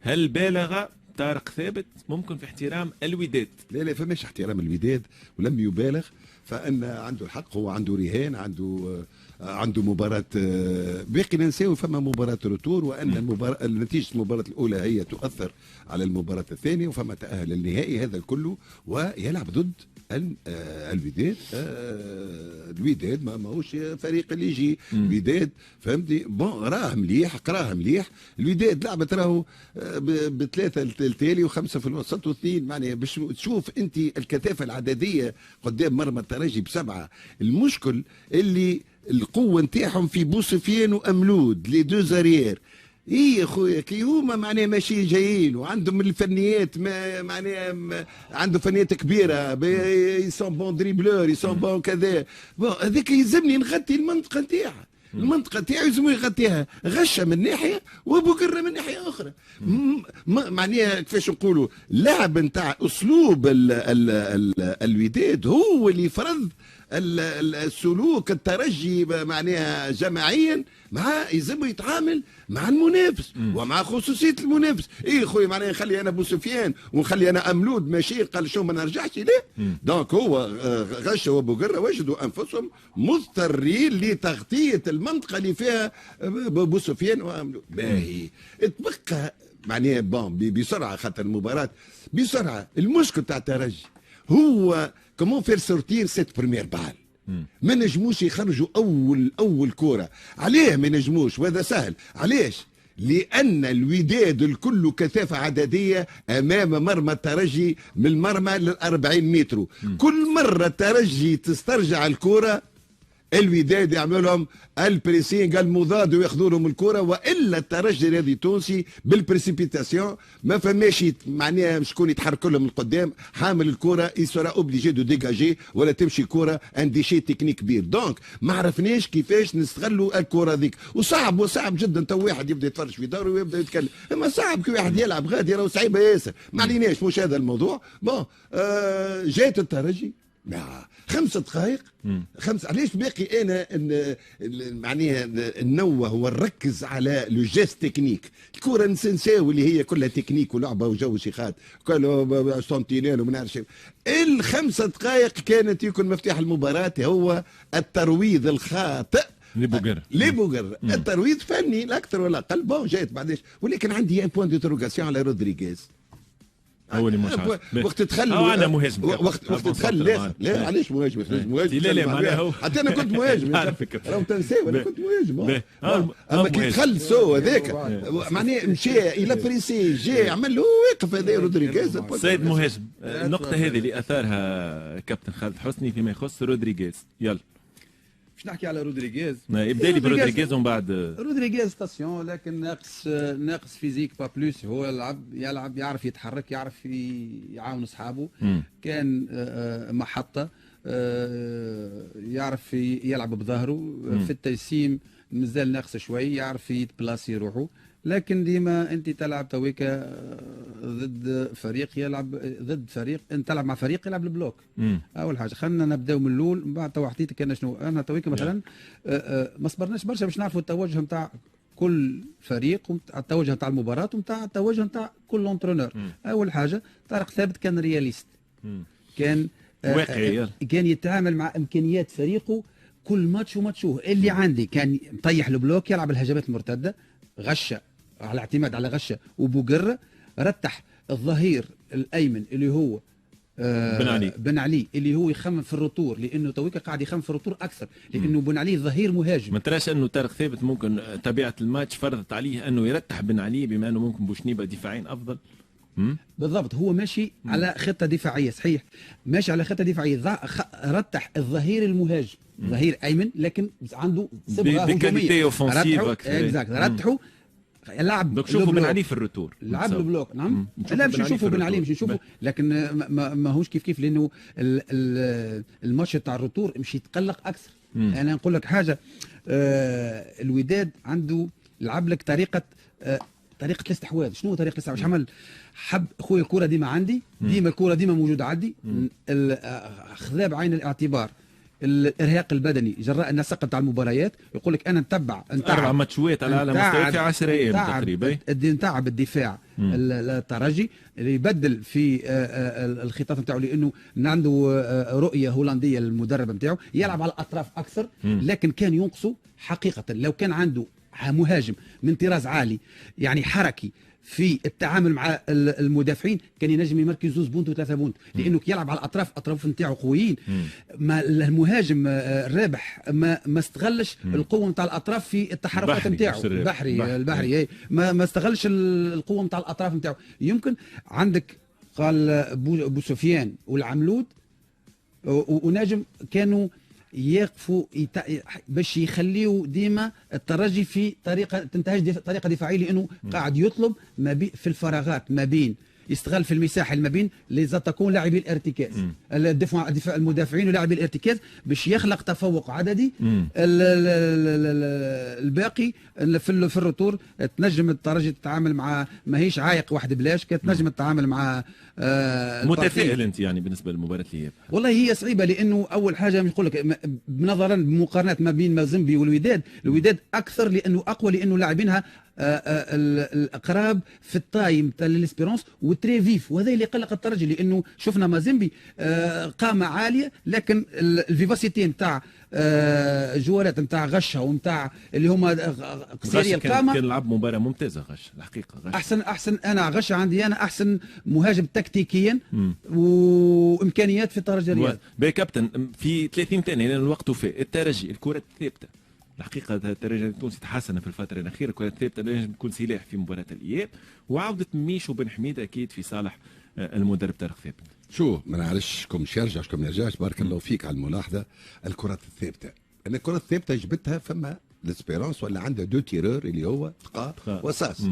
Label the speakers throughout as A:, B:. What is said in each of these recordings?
A: هل بالغ طارق ثابت ممكن في احترام الوداد؟
B: لا فماش احترام الوداد ولم يبالغ، فان عنده الحق، هو عنده رهان، عنده مباراة باقي ننساو فما مباراة روتور، وأن نتيجة المباراة الأولى هي تؤثر على المباراة الثانية، وفما تأهل النهائي هذا كله، ويلعب ضد الوداد. الوداد ماهوش فريق اللي يجي الوداد، فهمتني؟ بون راه مليح، قراه مليح. الوداد لعبت راهو بثلاثة التالي وخمسة في الوسط واثنين، معناها باش تشوف أنت الكثافة العددية قدام مرمى الترجي بسبعة. المشكل اللي القوة نتاعهم في بوسفيان وأملود لي دو زاريير. اي خويا كي هما معناها ماشي جايين وعندهم الفنيات معناها عنده فنيات كبيره، يسون بون دريبلور، يسون بون كذا، بون هذيك يلزمني نغطي المنطقه نتاعها. المنطقه نتاعو يلزمو يغطيها غشه من ناحيه وبقره من ناحيه اخرى. معناها كيفاش نقولوا اللعب نتاع اسلوب الوداد هو اللي فرض السلوك الترجي معناها جماعيا، مع يلزم يتعامل مع المنافس ومع خصوصيه المنافس. اي خويا معناها نخلي انا بوسفيان ونخلي انا املود ماشي قال شو ما نرجعش لا. دونك هو غشه وبقره وجدوا انفسهم مضطرين لتغطيه المنطقه اللي فيها بوسفيان واملود. باهي تبقى معناها بون بسرعه، خاطر المباراه بسرعه. المشكل تاع الترجي هو كومون فير سورتير سيت بريمير بال. ما نجموش يخرجوا اول كوره. عليه ما نجموش؟ وهذا سهل. علاش؟ لان الوداد الكل كثافه عدديه امام مرمى الترجي، من المرمى لل 40 متر. كل مره الترجي تسترجع الكوره الوداد يعمل لهم البريسينغ المضاد وياخذوا لهم الكره، والا الترجي الرياضي التونسي بالبريسيبيتاسيون ما فماش معناها شكون يتحرك لهم من قدام حامل الكره يسرا اوبليجي دو ديجاجي، ولا تمشي كره ان ديشي تكنيك كبير. دونك ما عرفناش كيفاش نستغلوا الكره ذيك، وصعب جدا. تو واحد يبدا يتفرج في داره ويبدا يتكلم، اما صعب كي واحد يلعب غادي راهو صعيبه ياسر. ما عليناش، مش هذا الموضوع. بون جات الترجي 5 دقائق 5. علاش باقي انا معناها ننوه ونركز على لو جيست تكنيك؟ الكره نساو اللي هي كلها تكنيك ولعبه وجو شيخات كل سنتينيل وما نعرفش. ال5 دقائق كانت يكون مفتاح المباراه هو الترويض الخاطئ لبوغر. الترويض فني لا اكثر ولا اقل. بون جات بعداش، ولكن عندي ان بوان ديتروغاسيون على رودريغيز.
A: هو اللي مش
B: وقت تدخل
A: انا مهاجم،
B: وقت تدخل لا علاش مهاجم؟
A: لا معناها
B: حتى انا كنت مهاجم راهو تنساو انا كنت مهاجم. اما كي دخل سو هذاك معناها مشى الى بريسي جا عمل له واقف هذا رودريغيز
A: سيد مهاجم. النقطه هذه اللي اثارها كابتن خالد حسني فيما يخص رودريغيز. يلا
C: باش نحكي على رودريغيز.
A: يبدا لي برودريغيز ومن بعد
C: رودريغيز ستاسيون، لكن ناقص فيزيك با بلوس. هو يلعب يعرف يتحرك، يعرف يعاون اصحابه. كان محطه، يعرف يلعب بظهره. في التجسيم مازال ناقص شوي، يعرف يتبلاسي روحه. لكن ديما انت تلعب تويكا ضد فريق يلعب ضد فريق، انت تلعب مع فريق يلعب البلوك. اول حاجه خلينا نبداو من الاول، من بعد تو حطيتك انا شنو. انا تويكا مثلا ما صبرناش برشا باش نعرفوا التوجه نتاع كل فريق، التوجه نتاع المباراه ومتاع التوجه نتاع كل اونترونور. اول حاجه طارق ثابت كان رياليست، كان
A: واقعي،
C: كان يتعامل مع امكانيات فريقه كل ماتش وماتشوه. اللي عندي كان مطيح البلوك، يلعب الهجمات المرتده، غشه على اعتماد على غشه وبوقره، رتح الظهير الايمن اللي هو بن علي اللي هو يخمم في الرطور، لانه تويكا قاعد يخمم في الرطور اكثر، لانه بن علي ظهير مهاجم.
A: ما تراش انه طارق ثابت ممكن طبيعه الماتش فرضت عليه انه يرتح بن علي، بما انه ممكن بوشنيبه دفاعين افضل؟
C: بالضبط، هو ماشي على خطه دفاعيه، صحيح ماشي على خطه دفاعيه. رتح الظهير المهاجم، ظهير ايمن، لكن عنده صبغه هجوميه، رتحوا لعب.
A: دوك شوفوا بن علي في الرتور،
C: لعب البلوك. نعم لا مش نشوفوا بن علي، مش نشوفوا، لكن ما هوش كيف لانه الماتش تاع الرتور مش يتقلق اكثر. انا نقول لك حاجه، الوداد عنده لعب لك طريقه الاستحواذ. شنو طريقه الاستحواذ؟ عمل حب خويا الكره ديما عندي، ديما الكره ديما موجوده عندي. خذا بعين الاعتبار الارهاق البدني جراء النسق نتاع المباريات. يقول لك انا نتبع
A: 4 ماتشات على مستوى في 10 ايام تقريبا،
C: نتعب الدفاع الترجي اللي يبدل في الخطط نتاعو، لانه عنده رؤيه هولنديه للمدرب نتاعو، يلعب على الاطراف اكثر. لكن كان ينقصه حقيقه، لو كان عنده مهاجم من طراز عالي يعني حركي في التعامل مع المدافعين، كان ينجم يمركز 2 بونت و3 بونت، لانه يلعب على الاطراف نتاعو قويين. ما المهاجم الرابح ما استغلش القوه نتاع الاطراف في التحركات نتاعو. البحري ما استغلش القوه نتاع الاطراف نتاعو. يمكن عندك قال بو سفيان والعملود وناجم كانوا يقفوا باش يخليوا ديما الترجي في طريقه تنتهج طريقه دفاعيه، لانه قاعد يطلب في الفراغات ما بين، يستغل في المساحه ما بين تكون لاعبي الارتكاز، الدفاع المدافعين ولاعبي الارتكاز، باش يخلق تفوق عددي. الباقي في الرطور تنجم الترجي تتعامل مع، ماهيش عايق واحد بلاش، كانت تنجم تتعامل مع
A: متفائل انت يعني بالنسبه لمباراه الاياب؟
C: والله هي صعيبه، لانه اول حاجه نقول لك نظرا بمقارنات ما بين مازيمبي الوداد اكثر، لانه اقوى، لانه لاعبينها الاقراب في التايم تاع الاسبيرونس وتري فيف، وهذا اللي قلق الترجي، لانه شفنا مازيمبي قامه عاليه، لكن الفيفاسيتي نتاع جوالات نتاع غشه ونتاع اللي هما قصيري القامه،
A: كان لعب مباراه ممتازه غش الحقيقه. غش
C: احسن انا غش عندي انا احسن مهاجم تكتيكيا وامكانيات في الترجي الرياضي.
A: باهي كابتن، في 30 ثانيه لان الوقت وفاء. الترجي الكره الثابته الحقيقه، الترجي التونسي تحسن في الفتره الاخيره، الكره الثابته لازم تكون سلاح في مباراه الاياب، وعوده ميشو بن حميد اكيد في صالح المدرب طارق ثابت.
B: شو ما نعرفش شكون يرجع شكون ما يرجعش. بارك الله فيك على الملاحظه. الكرات الثابته، انا الكرة الثابته جبتها فما لاسبيرونس ولا عنده 2 تيرور اللي هو تقا وساس.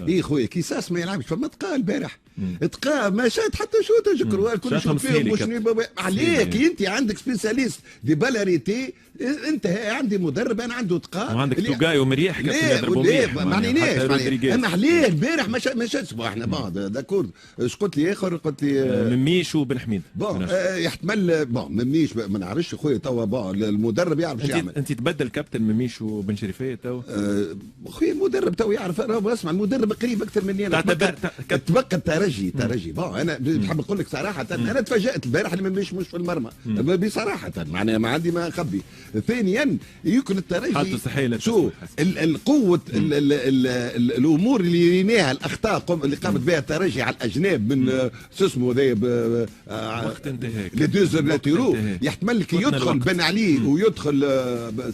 B: اي خويا كي ساس ما يلعبش، فما تقا البارح تقا ما شات حتى شوطه جكر كل شوط فيه مش عليك. انت عندك سبيساليست دي بالاريتي، انت عندي مدرب انا عنده تقا،
A: وعندك توغاي ومريح
B: ما معنيناش. اما عليه البارح ما شاتش. احنا بعض داكور. اش قلت لي اخر؟ قلت لي
A: مميش وبن حميد.
B: يحتمل مميش ما نعرفش خويا توا. المدرب يعرف شو يعمل.
A: انت تبدل كابتن مميش وبن شريفيه توا؟
B: خويا المدرب تو يعرف. انا اسمع المدرب قريب اكثر مني انا. تبقى الترجي انا بحب نقول لك صراحه، انا تفاجات البارح اللي مش في المرمى بصراحه، معناها ما عندي ما اخبي. ثانيا يمكن الترجي شو القوه الامور اللي ريناها، الاخطاء اللي قامت بها الترجي على الاجناب من شو اسمه ذا
A: وقت انتهاء
B: لي دوزر لاتيرو. يحتمل لك يدخل بن علي ويدخل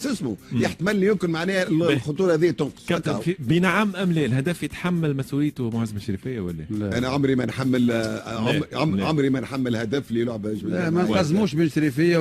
B: شو اسمه، يحتمل يمكن معناها الخطوره هذه تنقص.
A: كابتن بنعم ام لا الهدف يتحمل مسؤوليته معز بن شريفيه ولا؟
B: انا عمري ما نحمل عمري ما نحمل هدف للعبه.
C: لا ما نقزموش بن شريفيه